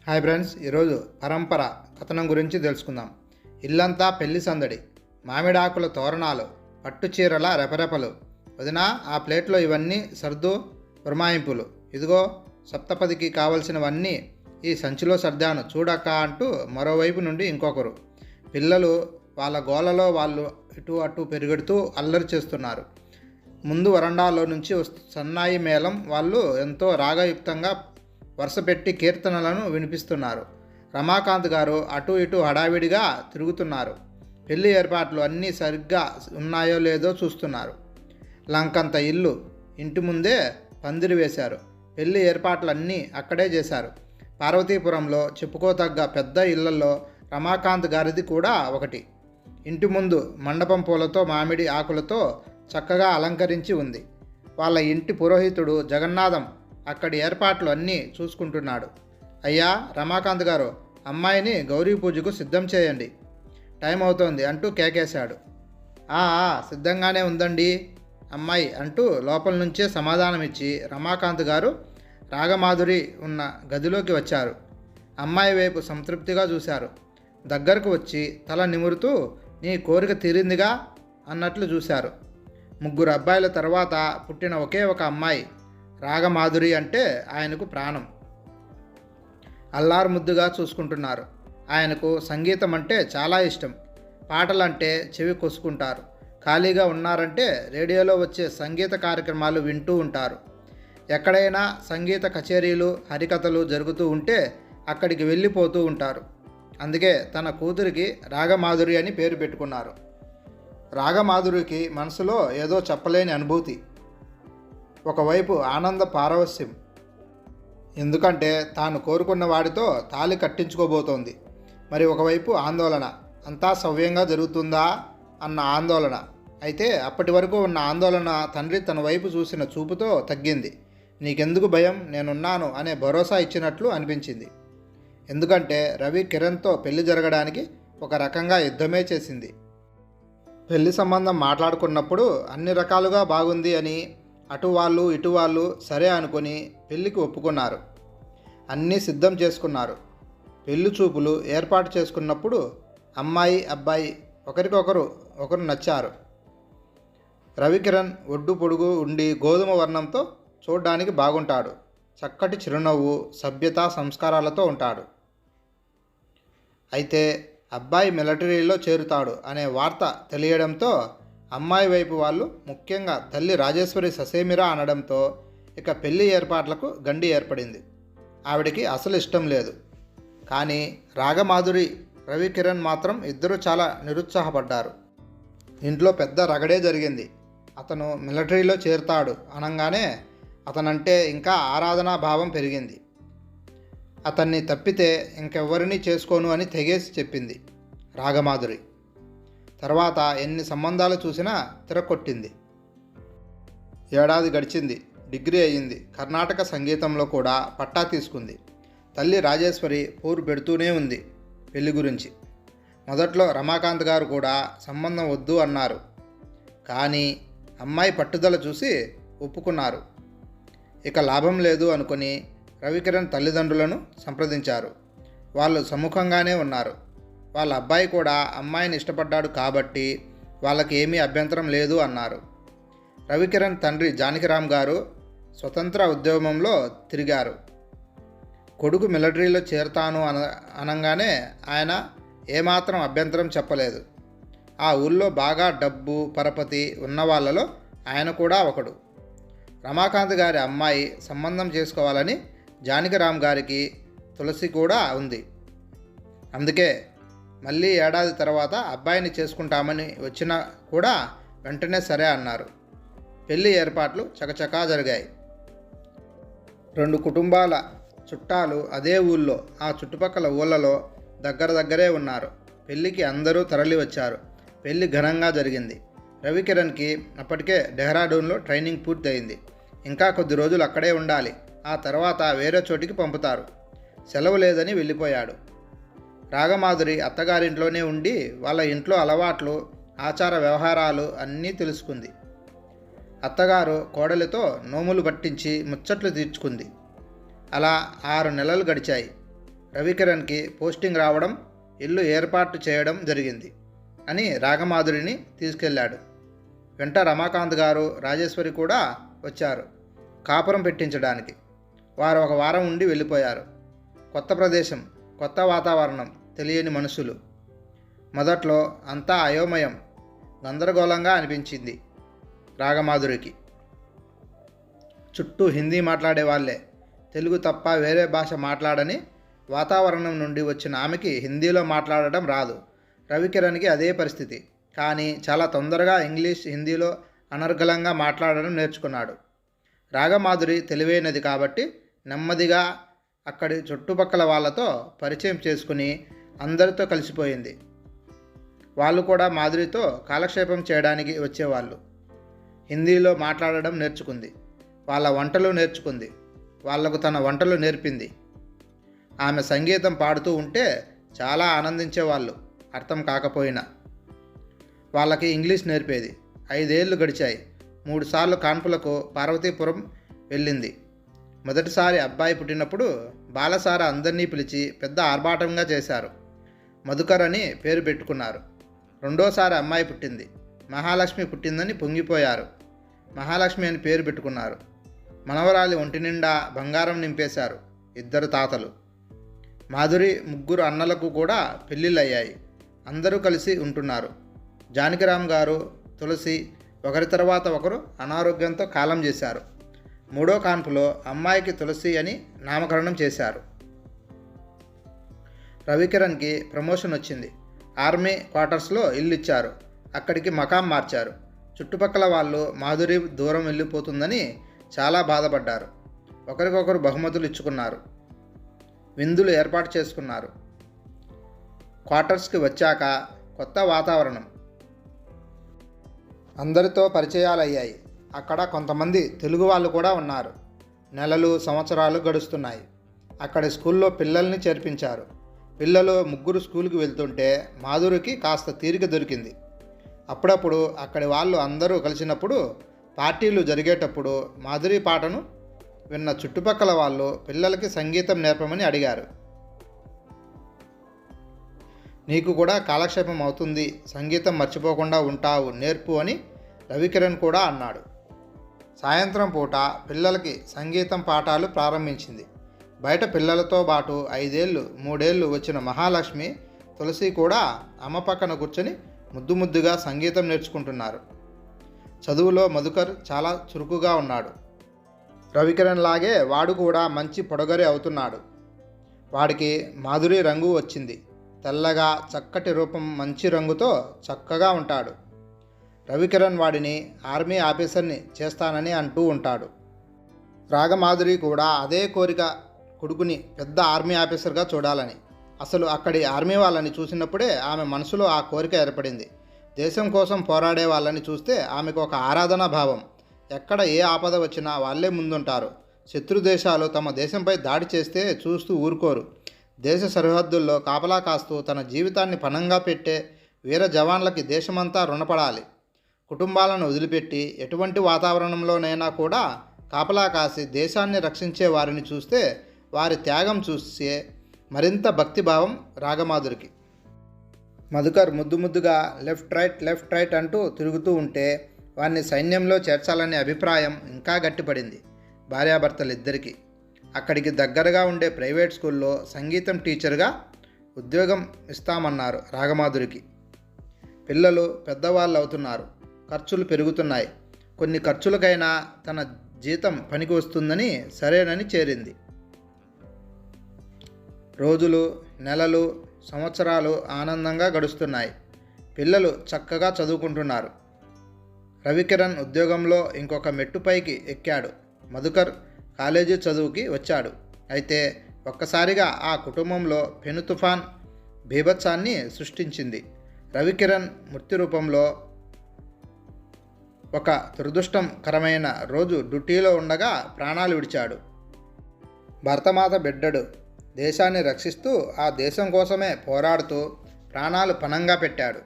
Hi friends, ఈరోజు పరంపర కథనం గురించి తెలుసుకుందాం. ఇల్లంతా పెళ్లి సందడి, మామిడాకుల తోరణాలు, పట్టు చీరల రెపరెపలు. వదినా, ఆ ప్లేట్లో ఇవన్నీ సర్దు, పురమాయింపులు. ఇదిగో సప్తపదికి కావలసినవన్నీ ఈ సంచిలో సర్దాను చూడక్క అంటూ మరోవైపు నుండి ఇంకొకరు. పిల్లలు వాళ్ళ గోలలో వాళ్ళు ఇటు అటు పెరుగెడుతూ అల్లరి చేస్తున్నారు. ముందు వరండాలో నుంచి సన్నాయి మేళం వాళ్ళు ఎంతో రాగయుక్తంగా వరుసపెట్టి కీర్తనలను వినిపిస్తున్నారు. రమాకాంత్ గారు అటు ఇటు హడావిడిగా తిరుగుతున్నారు. పెళ్లి ఏర్పాట్లు అన్నీ సరిగ్గా ఉన్నాయో లేదో చూస్తున్నారు. లంకంత ఇల్లు, ఇంటి ముందే పందిరి వేశారు. పెళ్లి ఏర్పాట్లన్నీ అక్కడే చేశారు. పార్వతీపురంలో చెప్పుకోతగ్గ పెద్ద ఇళ్లలో రమాకాంత్ గారిది కూడా ఒకటి. ఇంటి ముందు మండపం పూలతో, మామిడి ఆకులతో చక్కగా అలంకరించి ఉంది. వాళ్ళ ఇంటి పురోహితుడు జగన్నాథం అక్కడి ఏర్పాట్లు అన్నీ చూసుకుంటున్నాడు. అయ్యా రమాకాంత్ గారు, అమ్మాయిని గౌరీ పూజకు సిద్ధం చేయండి, టైం అవుతోంది అంటూ కేకేశాడు. సిద్ధంగానే ఉందండి అమ్మాయి అంటూ లోపల నుంచే సమాధానమిచ్చి రమాకాంత్ గారు రాగమాధురి ఉన్న గదిలోకి వచ్చారు. అమ్మాయి వైపు సంతృప్తిగా చూశారు. దగ్గరకు వచ్చి తల నిమురుతూ, నీ కోరిక తీరిందిగా అన్నట్లు చూశారు. ముగ్గురు అబ్బాయిల తర్వాత పుట్టిన ఒకే ఒక అమ్మాయి. రాగమాధురి అంటే ఆయనకు ప్రాణం. అల్లారు ముద్దుగా చూసుకుంటున్నారు. ఆయనకు సంగీతం అంటే చాలా ఇష్టం. పాటలంటే చెవి కొసుకుంటారు. ఖాళీగా ఉన్నారంటే రేడియోలో వచ్చే సంగీత కార్యక్రమాలు వింటూ ఉంటారు. ఎక్కడైనా సంగీత కచేరీలు, హరికథలు జరుగుతూ ఉంటే అక్కడికి వెళ్ళిపోతూ ఉంటారు. అందుకే తన కూతురికి రాగమాధురి అని పేరు పెట్టుకున్నారు. రాగమాధురికి మనసులో ఏదో చెప్పలేని అనుభూతి. ఒకవైపు ఆనంద పారవస్యం, ఎందుకంటే తాను కోరుకున్న వాడితో తాళి కట్టించుకోబోతోంది. మరి ఒకవైపు ఆందోళన, అంతా సవ్యంగా జరుగుతుందా అన్న ఆందోళన. అయితే అప్పటి వరకు ఉన్న ఆందోళన తండ్రి తన వైపు చూసిన చూపుతో తగ్గింది. నీకెందుకు భయం, నేనున్నాను అనే భరోసా ఇచ్చినట్లు అనిపించింది. ఎందుకంటే రవి కిరణ్తో పెళ్లి జరగడానికి ఒక రకంగా యుద్ధమే చేసింది. పెళ్లి సంబంధం మాట్లాడుకున్నప్పుడు అన్ని రకాలుగా బాగుంది అని అటు వాళ్ళు ఇటు వాళ్ళు సరే అనుకొని పెళ్లికి ఒప్పుకున్నారు. అన్నీ సిద్ధం చేసుకున్నారు. పెళ్లి చూపులు ఏర్పాటు చేసుకున్నప్పుడు అమ్మాయి అబ్బాయి ఒకరు నచ్చారు. రవికిరణ్ ఒడ్డు పొడుగు ఉండి గోధుమ వర్ణంతో చూడ్డానికి బాగుంటాడు. చక్కటి చిరునవ్వు, సభ్యత, సంస్కారాలతో ఉంటాడు. అయితే అబ్బాయి మిలిటరీలో చేరుతాడు అనే వార్త తెలియడంతో అమ్మాయి వైపు వాళ్ళు, ముఖ్యంగా తల్లి రాజేశ్వరి ససేమిరా అనడంతో ఇక పెళ్లి ఏర్పాట్లకు గండి ఏర్పడింది. ఆవిడికి అసలు ఇష్టం లేదు. కానీ రాగమాధురి, రవికిరణ్ మాత్రం ఇద్దరూ చాలా నిరుత్సాహపడ్డారు. ఇంట్లో పెద్ద రగడే జరిగింది. అతను మిలిటరీలో చేరుతాడు అనగానే అతనంటే ఇంకా ఆరాధనా భావం పెరిగింది. అతన్ని తప్పితే ఇంకెవ్వరినీ చేసుకోను అని తెగేసి చెప్పింది రాగమాధురి. తర్వాత ఎన్ని సంబంధాలు చూసినా తిరగొట్టింది. ఏడాది గడిచింది. డిగ్రీ అయ్యింది. కర్ణాటక సంగీతంలో కూడా పట్టా తీసుకుంది. తల్లి రాజేశ్వరి పోరు పెడుతూనే ఉంది పెళ్లి గురించి. మొదట్లో రమాకాంత్ గారు కూడా సంబంధం వద్దు అన్నారు. కానీ అమ్మాయి పట్టుదల చూసి ఒప్పుకున్నారు. ఇక లాభం లేదు అనుకుని రవికిరణ్ తల్లిదండ్రులను సంప్రదించారు. వాళ్ళు సముఖంగానే ఉన్నారు. వాళ్ళ అబ్బాయి కూడా అమ్మాయిని ఇష్టపడ్డాడు కాబట్టి వాళ్ళకి ఏమీ అభ్యంతరం లేదు అన్నారు. రవికిరణ్ తండ్రి జానకిరామ్ గారు స్వతంత్ర ఉద్యమంలో తిరిగారు. కొడుకు మిలిటరీలో చేరతాను అనగానే ఆయన ఏమాత్రం అభ్యంతరం చెప్పలేదు. ఆ ఊళ్ళో బాగా డబ్బు పరపతి ఉన్న వాళ్ళలో ఆయన కూడా ఒకడు. రమాకాంత్ గారి అమ్మాయి సంబంధం చేసుకోవాలని జానకిరామ్ గారికి తులసి కూడా ఉంది. అందుకే మళ్ళీ ఏడాది తర్వాత అబ్బాయిని చేసుకుంటామని వచ్చినా కూడా వెంటనే సరే అన్నారు. పెళ్లి ఏర్పాట్లు చకచకా జరిగాయి. 2 కుటుంబాల చుట్టాలు అదే ఊళ్ళో, ఆ చుట్టుపక్కల ఊళ్ళలో దగ్గరే ఉన్నారు. పెళ్లికి అందరూ తరలి వచ్చారు. పెళ్లి ఘనంగా జరిగింది. రవికిరణ్కి అప్పటికే డెహ్రాడూన్లో ట్రైనింగ్ పూర్తయింది. ఇంకా కొద్ది రోజులు అక్కడే ఉండాలి. ఆ తర్వాత వేరే చోటికి పంపుతారు. సెలవు లేదని వెళ్ళిపోయాడు. రాగమాధురి అత్తగారింట్లోనే ఉండి వాళ్ళ ఇంట్లో అలవాట్లు, ఆచార వ్యవహారాలు అన్నీ తెలుసుకుంది. అత్తగారు కోడలితో నోములు పట్టించి ముచ్చట్లు తీర్చుకుంది. అలా 6 నెలలు గడిచాయి. రవికిరణ్కి పోస్టింగ్ రావడం, ఇల్లు ఏర్పాటు చేయడం జరిగింది అని రాగమాధురిని తీసుకెళ్ళాడు. వెంట రమాకాంత్ గారు, రాజేశ్వరి కూడా వచ్చారు కాపురం పెట్టించడానికి. వారు ఒక వారం ఉండి వెళ్ళిపోయారు. కొత్త ప్రదేశం, కొత్త వాతావరణం, తెలియని మనుషులు. మొదట్లో అంతా అయోమయం, గందరగోళంగా అనిపించింది రాగమాధురికి. చుట్టూ హిందీ మాట్లాడే వాళ్ళే, తెలుగు తప్ప వేరే భాష మాట్లాడని వాతావరణం నుండి వచ్చిన ఆమెకి హిందీలో మాట్లాడటం రాదు. రవికిరణ్కి అదే పరిస్థితి. కానీ చాలా తొందరగా ఇంగ్లీష్, హిందీలో అనర్గళంగా మాట్లాడడం నేర్చుకున్నాడు. రాగమాధురి తెలివైనది కాబట్టి నెమ్మదిగా అక్కడి చుట్టుపక్కల వాళ్ళతో పరిచయం చేసుకుని అందరితో కలిసిపోయింది. వాళ్ళు కూడా మాధురితో కాలక్షేపం చేయడానికి వచ్చేవాళ్ళు. హిందీలో మాట్లాడడం నేర్చుకుంది. వాళ్ళ వంటలు నేర్చుకుంది. వాళ్లకు తన వంటలు నేర్పింది. ఆమె సంగీతం పాడుతూ ఉంటే చాలా ఆనందించేవాళ్ళు, అర్థం కాకపోయినా. వాళ్ళకి ఇంగ్లీష్ నేర్పేది. 5 ఏళ్ళు గడిచాయి. 3 సార్లు కాన్పులకు పార్వతీపురం వెళ్ళింది. మొదటిసారి అబ్బాయి పుట్టినప్పుడు బాలసార అందరినీ పిలిచి పెద్ద ఆర్భాటంగా చేశారు. మధుకర్ అని పేరు పెట్టుకున్నారు. రెండోసారి అమ్మాయి పుట్టింది. మహాలక్ష్మి పుట్టిందని పొంగిపోయారు. మహాలక్ష్మి అని పేరు పెట్టుకున్నారు. మనవరాలి ఒంటి నిండా బంగారం నింపేశారు 2 తాతలు. మాధురి 3 అన్నలకు కూడా పెళ్ళిళ్ళయ్యాయి. అందరూ కలిసి ఉంటున్నారు. జానకిరామ్ గారు, తులసి ఒకరి తర్వాత ఒకరు అనారోగ్యంతో కాలం చేశారు. 3వ కాన్పులో అమ్మాయికి తులసి అని నామకరణం చేశారు. రవికిరణ్కి ప్రమోషన్ వచ్చింది. ఆర్మీ క్వార్టర్స్లో ఇల్లు ఇచ్చారు. అక్కడికి మకాం మార్చారు. చుట్టుపక్కల వాళ్ళు మాధురి దూరం వెళ్ళిపోతుందని చాలా బాధపడ్డారు. ఒకరికొకరు బహుమతులు ఇచ్చుకున్నారు. విందులు ఏర్పాటు చేసుకున్నారు. క్వార్టర్స్కి వచ్చాక కొత్త వాతావరణం. అందరితో పరిచయాలయ్యాయి. అక్కడ కొంతమంది తెలుగు వాళ్ళు కూడా ఉన్నారు. నెలలు, సంవత్సరాలు గడుస్తున్నాయి. అక్కడి స్కూల్లో పిల్లల్ని చేర్పించారు. పిల్లలు 3 స్కూల్కి వెళ్తుంటే మాధురికి కాస్త తీరిక దొరికింది. అప్పుడప్పుడు అక్కడి వాళ్ళు అందరూ కలిసినప్పుడు, పార్టీలు జరిగేటప్పుడు మాధురి పాటను విన్న చుట్టుపక్కల వాళ్ళు పిల్లలకి సంగీతం నేర్పమని అడిగారు. నీకు కూడా కాలక్షేపం అవుతుంది, సంగీతం మర్చిపోకుండా ఉంటావు, నేర్పు అని రవికిరణ్ కూడా అన్నాడు. సాయంత్రం పూట పిల్లలకి సంగీతం పాఠాలు ప్రారంభించింది. బయట పిల్లలతో పాటు 5 ఏళ్ళు, 3 ఏళ్ళు వచ్చిన మహాలక్ష్మి, తులసి కూడా అమ్మ పక్కన కూర్చొని ముద్దుగా సంగీతం నేర్చుకుంటున్నారు. చదువులో మధుకర్ చాలా చురుకుగా ఉన్నాడు. రవికిరణ్ లాగే వాడు కూడా మంచి పొడగరి అవుతున్నాడు. వాడికి మాధురి రంగు వచ్చింది. తెల్లగా, చక్కటి రూపం, మంచి రంగుతో చక్కగా ఉంటాడు. రవికిరణ్ వాడిని ఆర్మీ ఆఫీసర్ని చేస్తానని అంటూ ఉంటాడు. రాగమాధురి కూడా అదే కోరిక, కొడుకుని పెద్ద ఆర్మీ ఆఫీసర్గా చూడాలని. అసలు అక్కడి ఆర్మీ వాళ్ళని చూసినప్పుడే ఆమె మనసులో ఆ కోరిక ఏర్పడింది. దేశం కోసం పోరాడే వాళ్ళని చూస్తే ఆమెకు ఒక ఆరాధనా భావం. ఎక్కడ ఏ ఆపద వచ్చినా వాళ్ళే ముందుంటారు. శత్రు దేశాలు తమ దేశంపై దాడి చేస్తే చూస్తూ ఊరుకోరు. దేశ సరిహద్దుల్లో కాపలా కాస్తూ తన జీవితాన్ని పణంగా పెట్టే వీర జవాన్లకి దేశమంతా రుణపడాలి. కుటుంబాలను వదిలిపెట్టి ఎటువంటి వాతావరణంలోనైనా కూడా కాపలా కాసి దేశాన్ని రక్షించే వారిని చూస్తే వారి త్యాగం చూసే మరింత భక్తిభావం రాగమాధురికి. మధుకర్ ముద్దుగా లెఫ్ట్ రైట్ అంటూ తిరుగుతూ ఉంటే వారిని సైన్యంలో చేర్చాలనే అభిప్రాయం ఇంకా గట్టిపడింది భార్యాభర్తలిద్దరికీ. అక్కడికి దగ్గరగా ఉండే ప్రైవేట్ స్కూల్లో సంగీతం టీచర్గా ఉద్యోగం ఇస్తామన్నారు రాగమాధురికి. పిల్లలు పెద్దవాళ్ళు అవుతున్నారు. ఖర్చులు పెరుగుతున్నాయి. కొన్ని ఖర్చులకైనా తన జీతం పనికి వస్తుందని సరేనని చేరింది. రోజులు, నెలలు, సంవత్సరాలు ఆనందంగా గడుస్తున్నాయి. పిల్లలు చక్కగా చదువుకుంటున్నారు. రవికిరణ్ ఉద్యోగంలో ఇంకొక మెట్టుపైకి ఎక్కాడు. మధుకర్ కాలేజీ చదువుకి వచ్చాడు. అయితే ఒక్కసారిగా ఆ కుటుంబంలో పెను తుఫాన్ బీభత్సాన్ని సృష్టించింది. రవికిరణ్ మృత్యు రూపంలో ఒక దురదృష్టకరమైన రోజు డ్యూటీలో ఉండగా ప్రాణాలు విడిచాడు. భరతమాత బిడ్డడు. దేశాన్ని రక్షిస్తూ ఆ దేశం కోసమే పోరాడుతూ ప్రాణాలు పణంగా పెట్టాడు.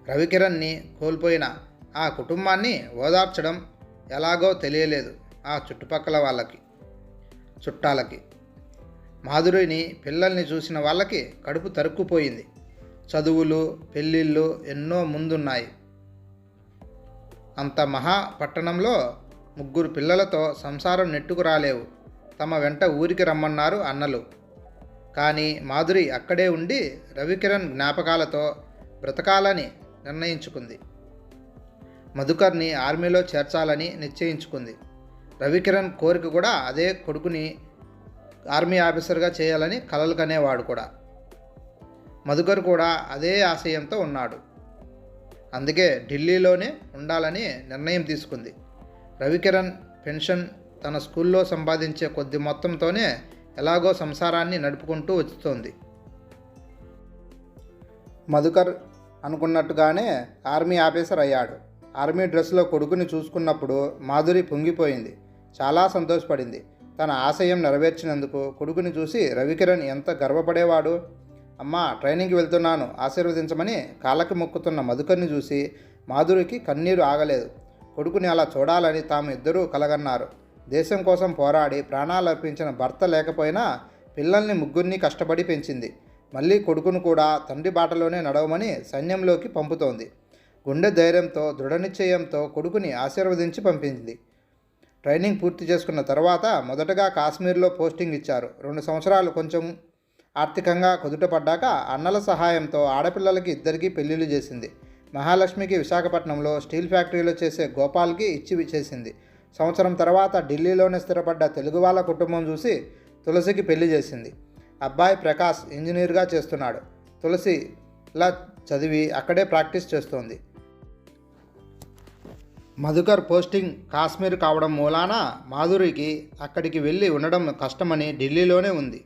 రవికిరణ్ని కోల్పోయిన ఆ కుటుంబాన్ని ఓదార్చడం ఎలాగో తెలియలేదు ఆ చుట్టుపక్కల వాళ్ళకి, చుట్టాలకి. మాధురిని పిల్లల్ని చూసిన వాళ్ళకి కడుపు తరుక్కుపోయింది. చదువులు, పెళ్ళిళ్ళు ఎన్నో ముందున్నాయి. అంత మహా పట్టణంలో 3 పిల్లలతో సంసారం నెట్టుకు రాలేవు. తమ వెంట ఊరికి రమ్మన్నారు అన్నలు. కానీ మాధురి అక్కడే ఉండి రవికిరణ్ జ్ఞాపకాలతో బ్రతకాలని నిర్ణయించుకుంది. మధుకర్ని ఆర్మీలో చేర్చాలని నిశ్చయించుకుంది. రవికిరణ్ కోరిక కూడా అదే, కొడుకుని ఆర్మీ ఆఫీసర్గా చేయాలని కలలు కనేవాడు కూడా. మధుకర్ కూడా అదే ఆశయంతో ఉన్నాడు. అందుకే ఢిల్లీలోనే ఉండాలని నిర్ణయం తీసుకుంది. రవికిరణ్ పెన్షన్ తన స్కూల్లో సంపాదించే కొద్ది మొత్తంతోనే ఎలాగో సంసారాన్ని నడుపుకుంటూ వస్తోంది. మధుకర్ అనుకున్నట్టుగానే ఆర్మీ ఆఫీసర్ అయ్యాడు. ఆర్మీ డ్రెస్లో కొడుకుని చూసుకున్నప్పుడు మాధురి పొంగిపోయింది. చాలా సంతోషపడింది. తన ఆశయం నెరవేర్చినందుకు కొడుకుని చూసి రవికిరణ్ ఎంత గర్వపడేవాడు. అమ్మా, ట్రైనింగ్కి వెళ్తున్నాను, ఆశీర్వదించమని కాళ్ళకి మొక్కుతున్న మధుకర్ని చూసి మాధురికి కన్నీరు ఆగలేదు. కొడుకుని అలా చూడాలని తాము ఇద్దరూ కలగన్నారు. దేశం కోసం పోరాడి ప్రాణాలు అర్పించిన భర్త లేకపోయినా పిల్లల్ని 3 కష్టపడి పెంచింది. మళ్ళీ కొడుకును కూడా తండ్రి బాటలోనే నడవమని సైన్యంలోకి పంపుతోంది. గుండె ధైర్యంతో, దృఢనిశ్చయంతో కొడుకుని ఆశీర్వదించి పంపింది. ట్రైనింగ్ పూర్తి చేసుకున్న తర్వాత మొదటగా కాశ్మీర్లో పోస్టింగ్ ఇచ్చారు. 2 సంవత్సరాలు కొంచెం ఆర్థికంగా కుదుటపడ్డాక అన్నల సహాయంతో ఆడపిల్లలకి 2 పెళ్లిళ్ళు చేసింది. మహాలక్ష్మికి విశాఖపట్నంలో స్టీల్ ఫ్యాక్టరీలో చేసే గోపాల్కి ఇచ్చి చేసింది. సంవత్సరం తర్వాత ఢిల్లీలోనే స్థిరపడ్డ తెలుగు వాళ్ళ కుటుంబం చూసి తులసికి పెళ్లి చేసింది. అబ్బాయి ప్రకాష్ ఇంజనీర్గా చేస్తున్నాడు. తులసి ఇలా చదివి అక్కడే ప్రాక్టీస్ చేస్తోంది. మధుకర్ పోస్టింగ్ కాశ్మీర్ కావడం మూలాన మాధురికి అక్కడికి వెళ్ళి ఉండడం కష్టమని ఢిల్లీలోనే ఉంది.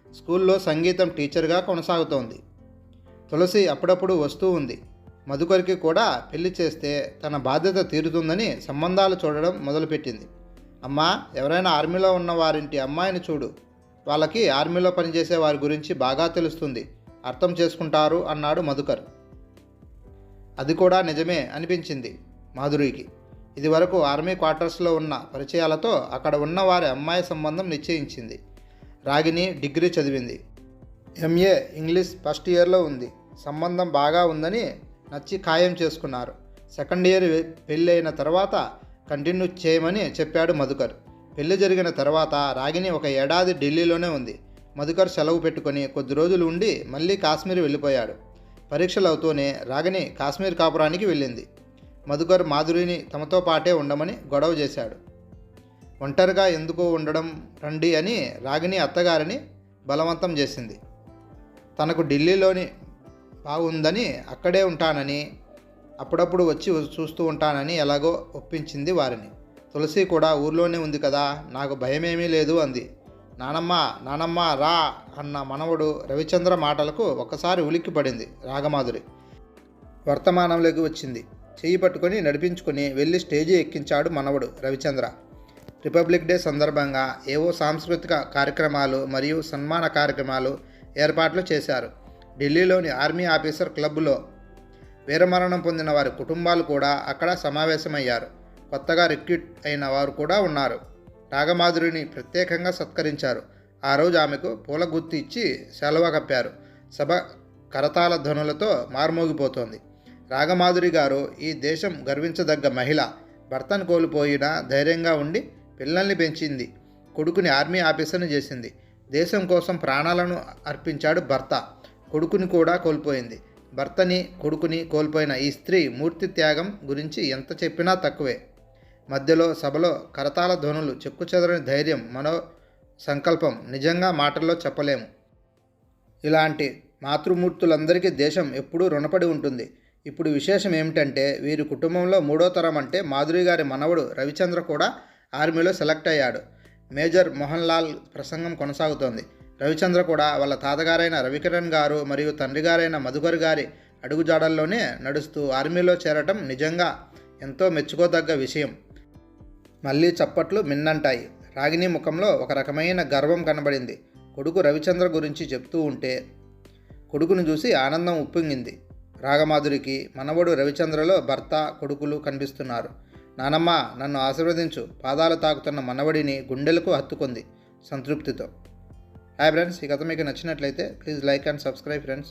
స్కూల్లో సంగీతం టీచర్గా కొనసాగుతోంది. తులసి అప్పుడప్పుడు వస్తూ ఉంది. మధుకర్కి కూడా పెళ్లి చేస్తే తన బాధ్యత తీరుతుందని సంబంధాలు చూడడం మొదలుపెట్టింది. అమ్మా, ఎవరైనా ఆర్మీలో ఉన్న వారింటి అమ్మాయిని చూడు, వాళ్ళకి ఆర్మీలో పనిచేసే వారి గురించి బాగా తెలుస్తుంది, అర్థం చేసుకుంటారు అన్నాడు మధుకర్. అది కూడా నిజమే అనిపించింది మాధురికి. ఇదివరకు ఆర్మీ క్వార్టర్స్లో ఉన్న పరిచయాలతో అక్కడ ఉన్న వారి అమ్మాయి సంబంధం నిశ్చయించింది. రాగిని డిగ్రీ చదివింది. ఎంఏ ఇంగ్లీష్ ఫస్ట్ ఇయర్లో ఉంది. సంబంధం బాగా ఉందని నచ్చి ఖాయం చేసుకున్నారు. సెకండ్ ఇయర్ పెళ్ళి అయిన తర్వాత కంటిన్యూ చేయమని చెప్పాడు మధుకర్. పెళ్లి జరిగిన తర్వాత రాగిని 1 ఏడాది ఢిల్లీలోనే ఉంది. మధుకర్ సెలవు పెట్టుకొని కొద్ది రోజులు ఉండి మళ్ళీ కాశ్మీర్ వెళ్ళిపోయాడు. పరీక్షలు అవుతూనే రాగిని కాశ్మీర్ కాపురానికి వెళ్ళింది. మధుకర్ మాధురిని తమతో పాటే ఉండమని గొడవ చేశాడు. ఒంటరిగా ఎందుకు ఉండడం, రండి అని రాగిని అత్తగారిని బలవంతం చేసింది. తనకు ఢిల్లీలోని బాగుందని, అక్కడే ఉంటానని, అప్పుడప్పుడు వచ్చి చూస్తూ ఉంటానని ఎలాగో ఒప్పించింది వారిని. తులసి కూడా ఊర్లోనే ఉంది కదా, నాకు భయమేమీ లేదు అంది. నానమ్మ నానమ్మ రా అన్న మనవడు రవిచంద్ర మాటలకు ఒక్కసారి ఉలిక్కి పడింది రాగమాధురి. వర్తమానంలోకి వచ్చింది. చెయ్యి పట్టుకొని నడిపించుకొని వెళ్ళి స్టేజి ఎక్కించాడు మనవడు రవిచంద్ర. రిపబ్లిక్ డే సందర్భంగా ఏవో సాంస్కృతిక కార్యక్రమాలు మరియు సన్మాన కార్యక్రమాలు ఏర్పాట్లు చేశారు. ఢిల్లీలోని ఆర్మీ ఆఫీసర్ క్లబ్లో వీరమరణం పొందిన వారి కుటుంబాలు కూడా అక్కడ సమావేశమయ్యారు. కొత్తగా రిక్రూట్ అయిన వారు కూడా ఉన్నారు. రాగమాధురిని ప్రత్యేకంగా సత్కరించారు. ఆ రోజు ఆమెకు పూల గుత్తి ఇచ్చి సెలవ కప్పారు. సభ కరతాళ ధ్వనులతో మార్మోగిపోతోంది. రాగమాధురి గారు ఈ దేశం గర్వించదగ్గ మహిళ. భర్తను కోల్పోయినా ధైర్యంగా ఉండి పిల్లల్ని పెంచింది. కొడుకుని ఆర్మీ ఆఫీసర్ని చేసింది. దేశం కోసం ప్రాణాలను అర్పించాడు భర్త. కొడుకుని కూడా కోల్పోయింది. భర్తని, కొడుకుని కోల్పోయిన ఈ స్త్రీ మూర్తి త్యాగం గురించి ఎంత చెప్పినా తక్కువే. మధ్యలో సభలో కరతాళ ధ్వనులు, చెక్కుచెదరని ధైర్యం, మనో సంకల్పం నిజంగా మాటల్లో చెప్పలేము. ఇలాంటి మాతృమూర్తులందరికీ దేశం ఎప్పుడూ రుణపడి ఉంటుంది. ఇప్పుడు విశేషం ఏమిటంటే వీరి కుటుంబంలో 3వ తరం అంటే మాధురి గారి మనవడు రవిచంద్ర కూడా ఆర్మీలో సెలెక్ట్ అయ్యాడు. మేజర్ మోహన్ లాల్ ప్రసంగం కొనసాగుతోంది. రవిచంద్ర కూడా వాళ్ళ తాతగారైన రవికిరణ్ గారు మరియు తండ్రి గారైన మధుకర్ గారి అడుగుజాడల్లోనే నడుస్తూ ఆర్మీలో చేరటం నిజంగా ఎంతో మెచ్చుకోదగ్గ విషయం. మళ్ళీ చప్పట్లు మిన్నంటాయి. రాగిని ముఖంలో ఒక రకమైన గర్వం కనబడింది. కొడుకు రవిచంద్ర గురించి చెప్తూ ఉంటే కొడుకును చూసి ఆనందం ఉప్పొంగింది. రాగమాధురికి మనవడు రవిచంద్రలో భర్త, కొడుకులు కనిపిస్తున్నారు. నానమ్మ నన్ను ఆశీర్వదించు, పాదాలు తాకుతున్న మనవడిని గుండెలకు హత్తుకుంది సంతృప్తితో. హాయ్ ఫ్రెండ్స్, ఈ కథ మీకు నచ్చినట్లయితే please like and subscribe friends.